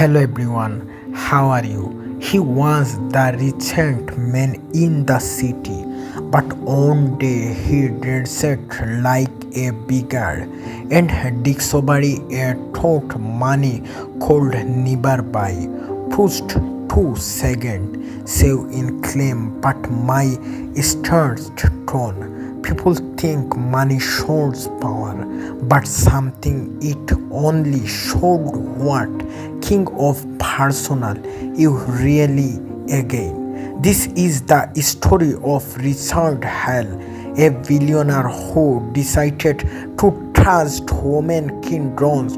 Hello everyone, how are you? He was the richest man in the city, but one day he dressed like a beggar and discovered a thought money could never buy. Pushed 2 seconds, save in claim, but my stars tone. People think money shows power, but something it only showed what king of personal you really again. This is the story of Richard Hale, a billionaire who decided to trust human kingdoms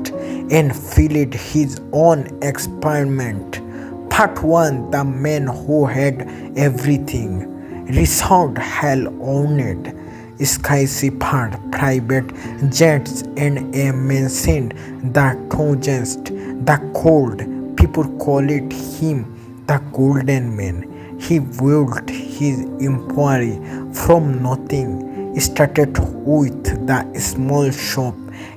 and filled his own experiment. Part 1, the man who had everything. Richard Hale owned skyscraper, private jets, and a mansion that thousands the cold. People call it him the golden man. He built his empire from nothing, started with the small shop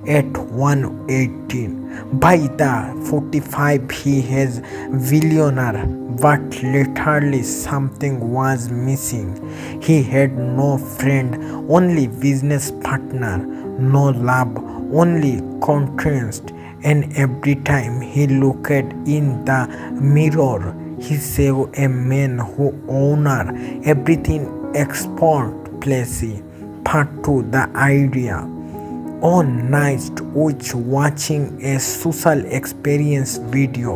at 118. By the 45 he has billionaire, but literally something was missing. He had no friend, only business partner, no love, only contrast. And every time he looked in the mirror, he saw a man who owned everything export place. Part 2, the idea. On night which watching a social experience video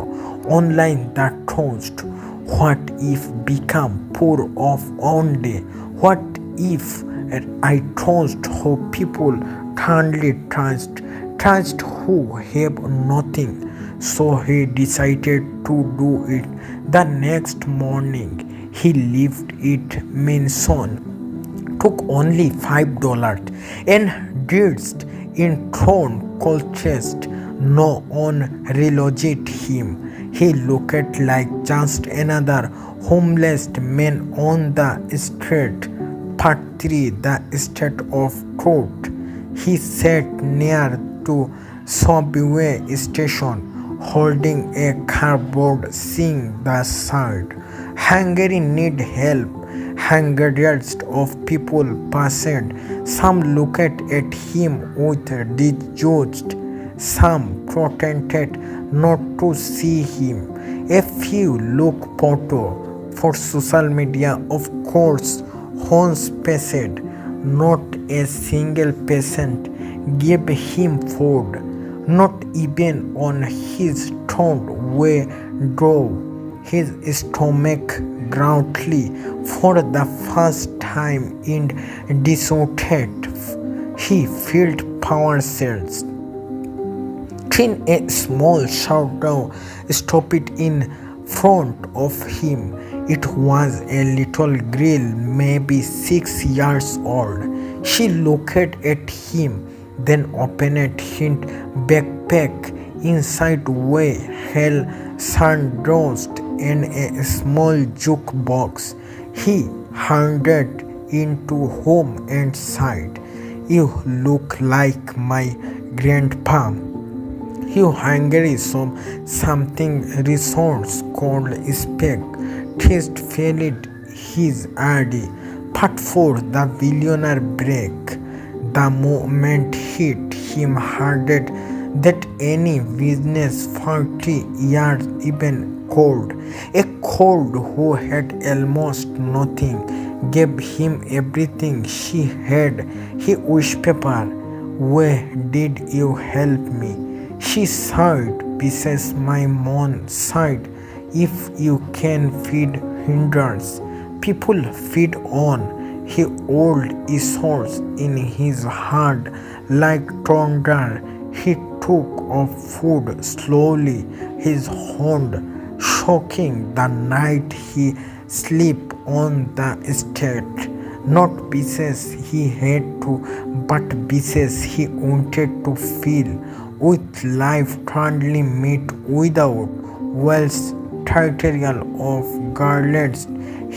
online that toast, what if become poor of one day? What if I trust how people kindly trust who have nothing? So he decided to do it. The next morning he left it mansion, took only $5 and dressed in thorn cold chest. No one relocated him. He looked like just another homeless man on the street. Part 3, the state of truth. He sat near to subway station, holding a cardboard, seeing the side. Hungary need help. Hundreds of people passed. Some looked at him with disgust. Some pretended not to see him. A few look photo for social media, of course. Horns passed. Not a single patient gave him food. Not even on his third way drove. His stomach growled for the first time in distorted. He felt power cells. Then a small shadow stopped in front of him. It was a little girl, maybe 6 years old. She looked at him, then opened his backpack. Inside were hell sandals and a small jukebox. He handed into home and sighed. "You look like my grandpa. You hungry something resource called spec." Taste failed his ID. Part 4, the billionaire break. The moment hit him harder that any business 40 years even cold. A cold who had almost nothing gave him everything she had. He wished paper. "Where did you help me?" She sighed, besides my mom sighed. If you can feed hindrance, people feed on. He held his horse in his hand like thunder. He took of food slowly, his hand shocking the night he slept on the estate. Not because he had to, but because he wanted to feel with life kindly meet without Wells territorial of garlands.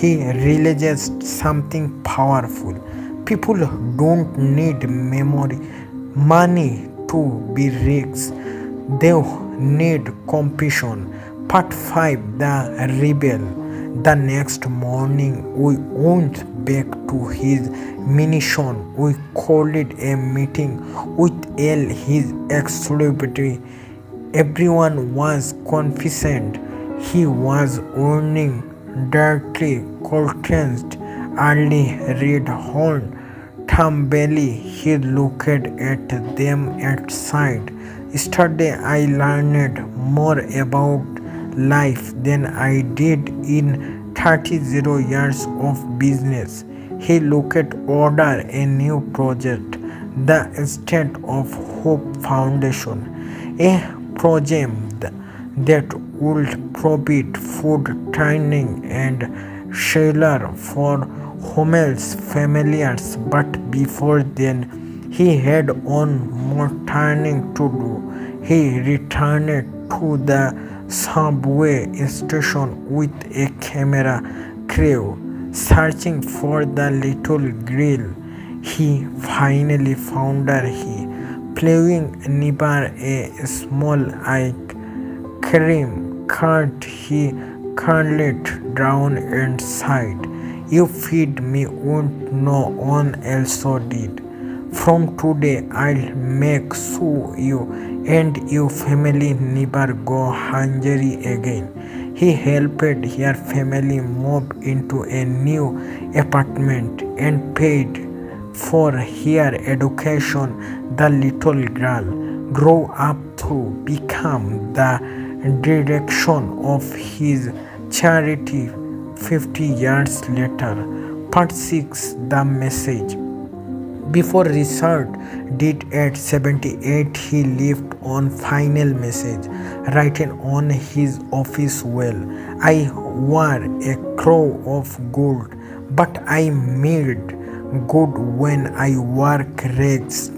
He realized something powerful. People don't need money to be rich. They need compassion. Part 5. The Rebel. The next morning, we went back to his munition. We called a meeting with all his extremity. Everyone was confident he was earning dirty curtains, early red horn, Thambelly. He looked at them outside. Yesterday I learned more about life than I did in 30 years of business. He looked at order a new project, the State of Hope Foundation, a project that would provide food, training, and shelter for homeless families. But before then, he had on more turning to do. He returned to the subway station with a camera crew, searching for the little girl. He finally found her. He playing near a small cream cart. He curled down and sighed. You feed me when no one else did. From today I'll make sure you and your family never go hungry again. He helped her family move into a new apartment and paid for her education. The little girl grew up to become the direction of his charity 50 years later. Part 6. The Message. Before Richard did at 78, he left on final message written on his office wall. I wore a crown of gold, but I made good when I wore rags.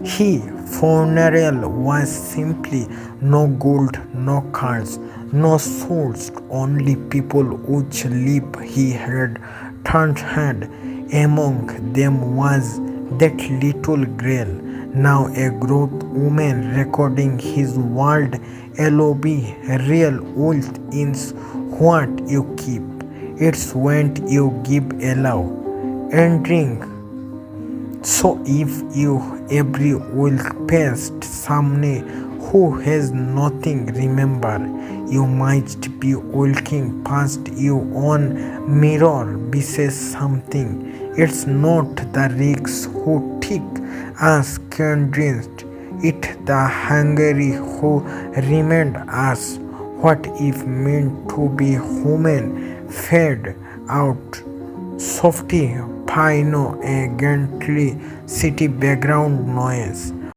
His funeral was simply no gold, no cars, no souls, only people which live. He had turned head. Among them was that little girl, now a grown woman, recording his world. LOB, real wealth is what you keep. It's what you give allow and drink. So if you every will past someone who has nothing, remember you might be walking past your own mirror. Be says something. It's not the rich who take us convinced, it's the hungry who remind us what it meant to be human. Fade out. Softy piano, a gently city background noise.